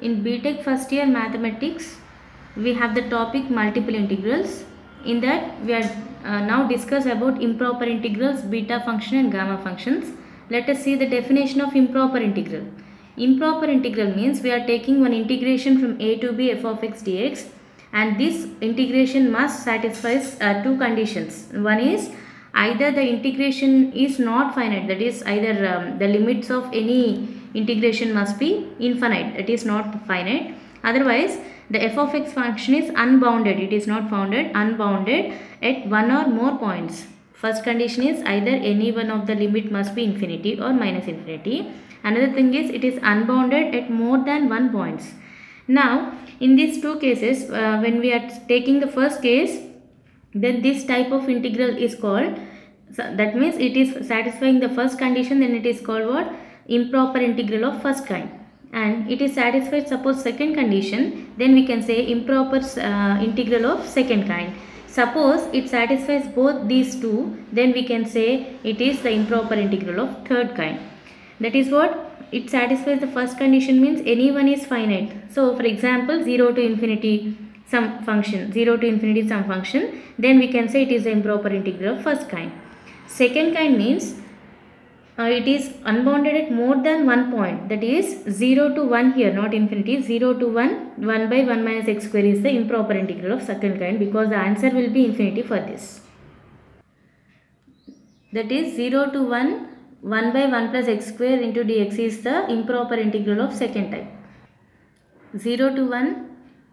In BTech first year mathematics, we have the topic multiple integrals. In that we are now discuss about improper integrals, beta function and gamma functions. Let us see the definition of improper integral. Improper integral means we are taking one integration from a to b f of x dx, and this integration must satisfy two conditions. One is either the integration is not finite, that is either the limits of any integration must be infinite, it is not finite. Otherwise the f of x function is unbounded, it is not unbounded at one or more points. First condition is either any one of the limit must be infinity or minus infinity. Another thing is it is unbounded at more than 1 points. Now in these two cases, when we are taking the first case, then this type of integral is called, so that means it is satisfying the first condition, then it is called what? Improper integral of first kind. And it is satisfied suppose second condition, then we can say improper integral of second kind. Suppose it satisfies both these two, then we can say it is the improper integral of third kind. That is what? It satisfies the first condition means any one is finite. So for example 0 to infinity some function, 0 to infinity some function, then we can say it is the improper integral of first kind. Second kind means it is unbounded at more than 1 point, that is 0 to 1 here, not infinity, 0 to 1, 1 by 1 minus x square is the improper integral of second kind, because the answer will be infinity for this. That is 0 to 1, 1 by 1 plus x square into dx is the improper integral of second type. 0 to 1,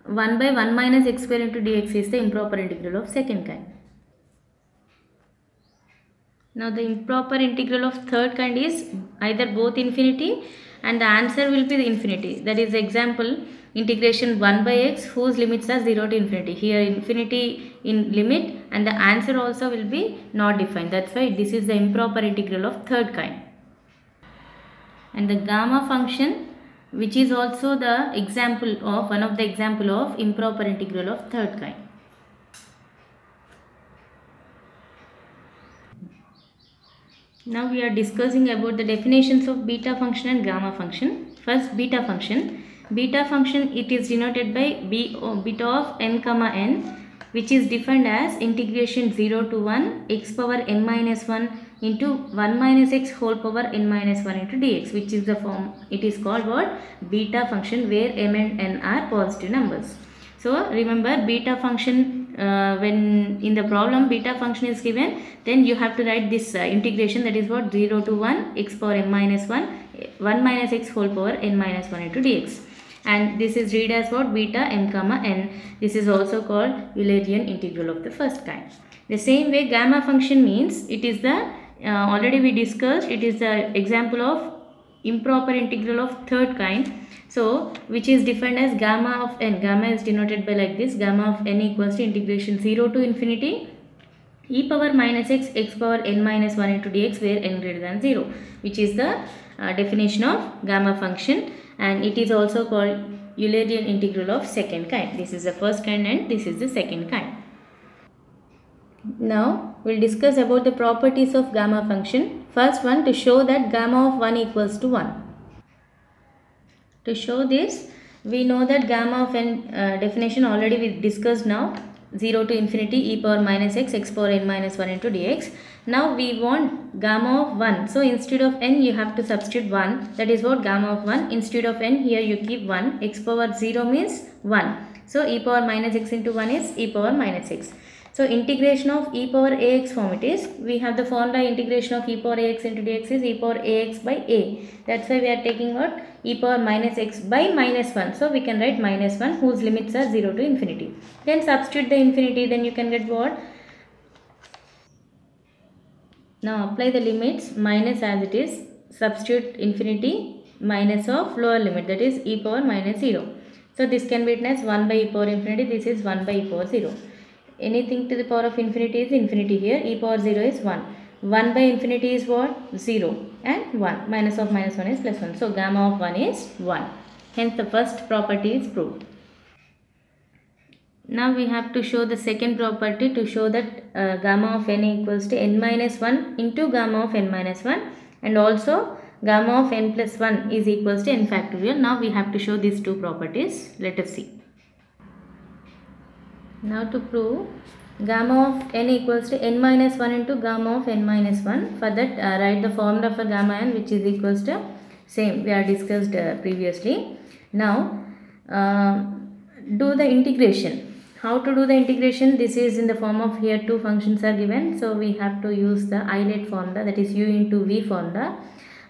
1 by 1 minus x square into dx is the improper integral of second kind. Now the improper integral of third kind is either both infinity and the answer will be the infinity. That is example integration 1 by x whose limits are 0 to infinity. Here infinity in limit and the answer also will be not defined. That's why this is the improper integral of third kind. And the gamma function, which is also the example of one of the example of improper integral of third kind. Now we are discussing about the definitions of beta function and gamma function. First, beta function. Beta function, it is denoted by beta of n comma n, which is defined as integration 0 to 1 x power n minus 1 into 1 minus x whole power n minus 1 into dx, which is the form, it is called what? Beta function, where m and n are positive numbers. So remember beta function, when in the problem beta function is given, then you have to write this integration, that is what? 0 to 1 x power n minus 1, 1 minus x whole power n minus 1 into dx. And this is read as what? Beta m comma n. This is also called Eulerian integral of the first kind. The same way gamma function means it is the already we discussed, it is the example of improper integral of third kind. So which is defined as gamma of n. Gamma is denoted by like this, gamma of n equals to integration 0 to infinity e power minus x x power n minus 1 into dx, where n greater than 0, which is the definition of gamma function, and it is also called Eulerian integral of second kind. This is the first kind and this is the second kind. Now we will discuss about the properties of gamma function. First one, to show that gamma of 1 equals to 1. To show this, we know that gamma of n definition already we discussed now, 0 to infinity e power minus x x power n minus 1 into dx. Now we want gamma of 1. So instead of n you have to substitute 1. That is what? Gamma of 1. Instead of n here you keep 1. X power 0 means 1. So e power minus x into 1 is e power minus x. So integration of e power ax form it is. We have the formula integration of e power ax into dx is e power ax by a. That's why we are taking what? E power minus x by minus 1. So we can write minus 1 whose limits are 0 to infinity. Then substitute the infinity, then you can get what? Now apply the limits, minus as it is, substitute infinity, minus of lower limit, that is e power minus 0. So this can be written as 1 by e power infinity, this is 1 by e power 0. Anything to the power of infinity is infinity here, e power 0 is 1. 1 by infinity is what? 0 and 1. Minus of minus 1 is plus 1. So gamma of 1 is 1. Hence the first property is proved. Now we have to show the second property, to show that gamma of n equals to n minus 1 into gamma of n minus 1, and also gamma of n plus 1 is equals to n factorial. Now we have to show these two properties. Let us see. Now to prove gamma of n equals to n minus 1 into gamma of n minus 1. For that write the formula for gamma n, which is equals to same we are discussed previously. Now do the integration. How to do the integration? This is in the form of, here two functions are given, so we have to use the Eilert formula, that is u into v formula.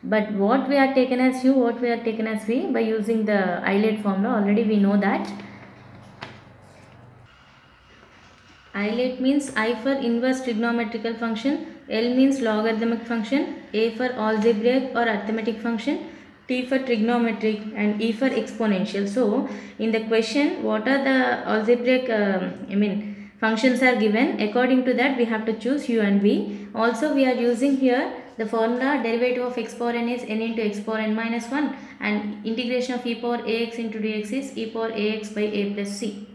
But what we are taken as u, what we are taken as v, by using the Eilert formula already we know that. Eilert means I for inverse trigonometrical function, L means logarithmic function, A for algebraic or arithmetic function, T for trigonometric, and E for exponential. So in the question, what are the algebraic functions are given, according to that we have to choose u and v. Also we are using here the formula derivative of x power n is n into x power n minus 1, and integration of e power ax into dx is e power ax by a plus c.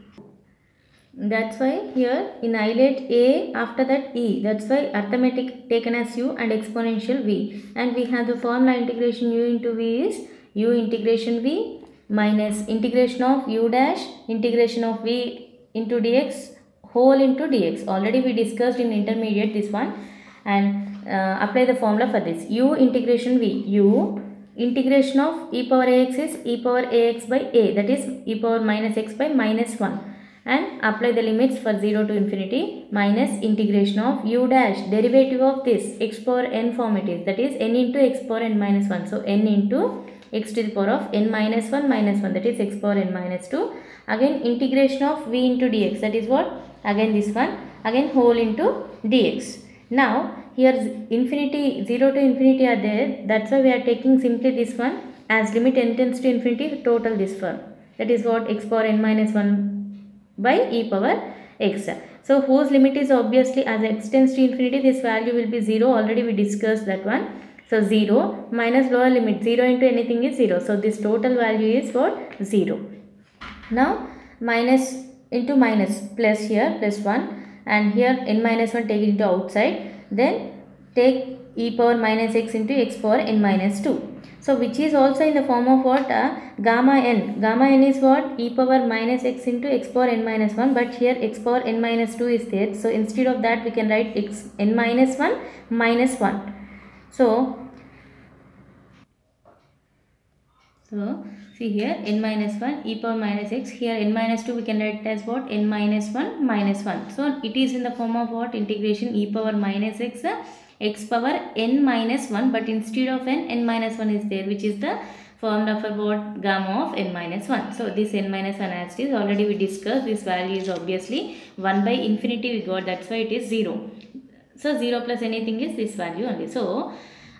That's why here in Eilert a, after that e, that's why arithmetic taken as u and exponential v, and we have the formula integration u into v is u integration v minus integration of u dash integration of v into dx whole into dx. Already we discussed in intermediate this one, and apply the formula for this. U integration v, u integration of e power ax is e power ax by a, that is e power minus x by minus 1. And apply the limits for 0 to infinity, minus integration of u dash derivative of this x power n form it is, that is n into x power n minus 1. So n into x to the power of n minus 1 minus 1, that is x power n minus 2. Again integration of v into dx, that is what? Again this one, again whole into dx. Now here infinity, 0 to infinity are there, that's why we are taking simply this one as limit n tends to infinity, total this form, that is what? X power n minus 1 by e power x. So whose limit is obviously as x tends to infinity, this value will be 0, already we discussed that one. So 0 minus lower limit, 0 into anything is 0. So this total value is what? 0. Now minus into minus, plus here plus 1, and here n minus 1 take it into outside, then take e power minus x into x power n minus 2. So which is also in the form of what? Gamma n. Gamma n is what? E power minus x into x power n minus 1, but here x power n minus 2 is there. So instead of that we can write x n minus 1 minus 1. So see here n minus 1 e power minus x, here n minus 2 we can write as what? N minus 1 minus 1. So it is in the form of what? Integration e power minus x x power n minus 1, but instead of n minus 1 is there, which is the formula for what? Gamma of n minus 1. So this n minus 1 as it is, already we discussed, this value is obviously 1 by infinity we got, that's why it is 0. So 0 plus anything is this value only. So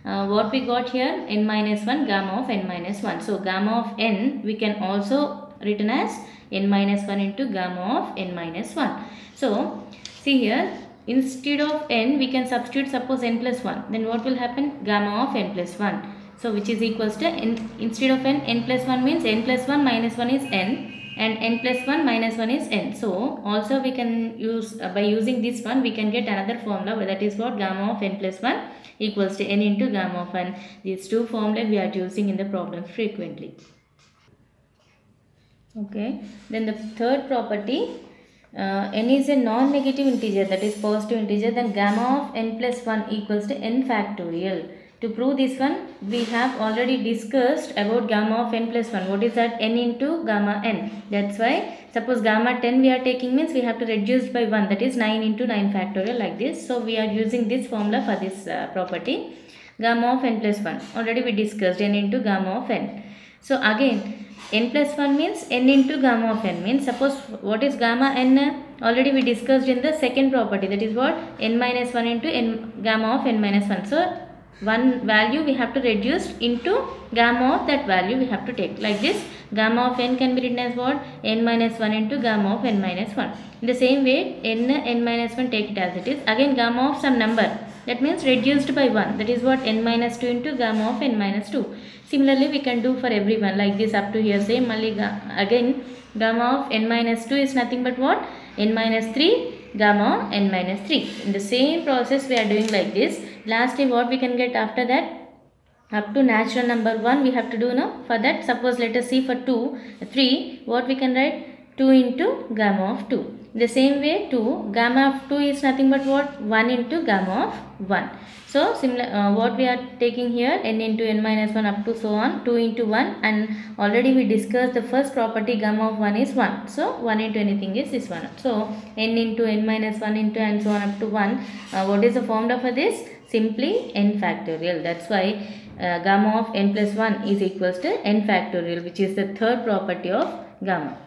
what we got here? N minus 1 gamma of n minus 1. So gamma of n we can also written as n minus 1 into gamma of n minus 1. So see here, instead of n we can substitute suppose n plus 1, then what will happen? Gamma of n plus 1. So which is equals to n, instead of n plus 1 means n plus 1 minus 1 is n, and n plus 1 minus 1 is n. So also we can use, by using this one we can get another formula, that is what? Gamma of n plus 1 equals to n into gamma of n. These two formula we are using in the problems frequently. Okay, then the third property, n is a non-negative integer, that is positive integer, then gamma of n plus 1 equals to n factorial. To prove this one, we have already discussed about gamma of n plus 1. What is that? N into gamma n. That's why suppose gamma 10 we are taking means we have to reduce by 1, that is 9 into 9 factorial, like this. So we are using this formula for this property. Gamma of n plus 1. Already we discussed n into gamma of n. So again n plus 1 means n into gamma of n, means suppose what is gamma n? Already we discussed in the second property, that is what? N minus 1 into n gamma of n minus 1. So one value we have to reduce into gamma of that value we have to take, like this. Gamma of n can be written as what? N minus 1 into gamma of n minus 1. In the same way n minus 1 take it as it is. Again gamma of some number, that means reduced by 1, that is what? N minus 2 into gamma of n minus 2. Similarly we can do for everyone like this up to here. Same again gamma of n minus 2 is nothing but what? N minus 3 gamma n minus 3. In the same process we are doing like this. Lastly what we can get after that? up to natural number 1 we have to do now. For that, suppose let us see for 3, what we can write? 2 into gamma of 2. The same way 2, gamma of 2 is nothing but what? 1 into gamma of 1. So similar, what we are taking here, n into n minus 1 up to so on, 2 into 1, and already we discussed the first property, gamma of 1 is 1. So 1 into anything is this one. So n into n minus 1 into and so on up to 1. What is the formula for this? Simply n factorial. That's why gamma of n plus 1 is equals to n factorial, which is the third property of gamma.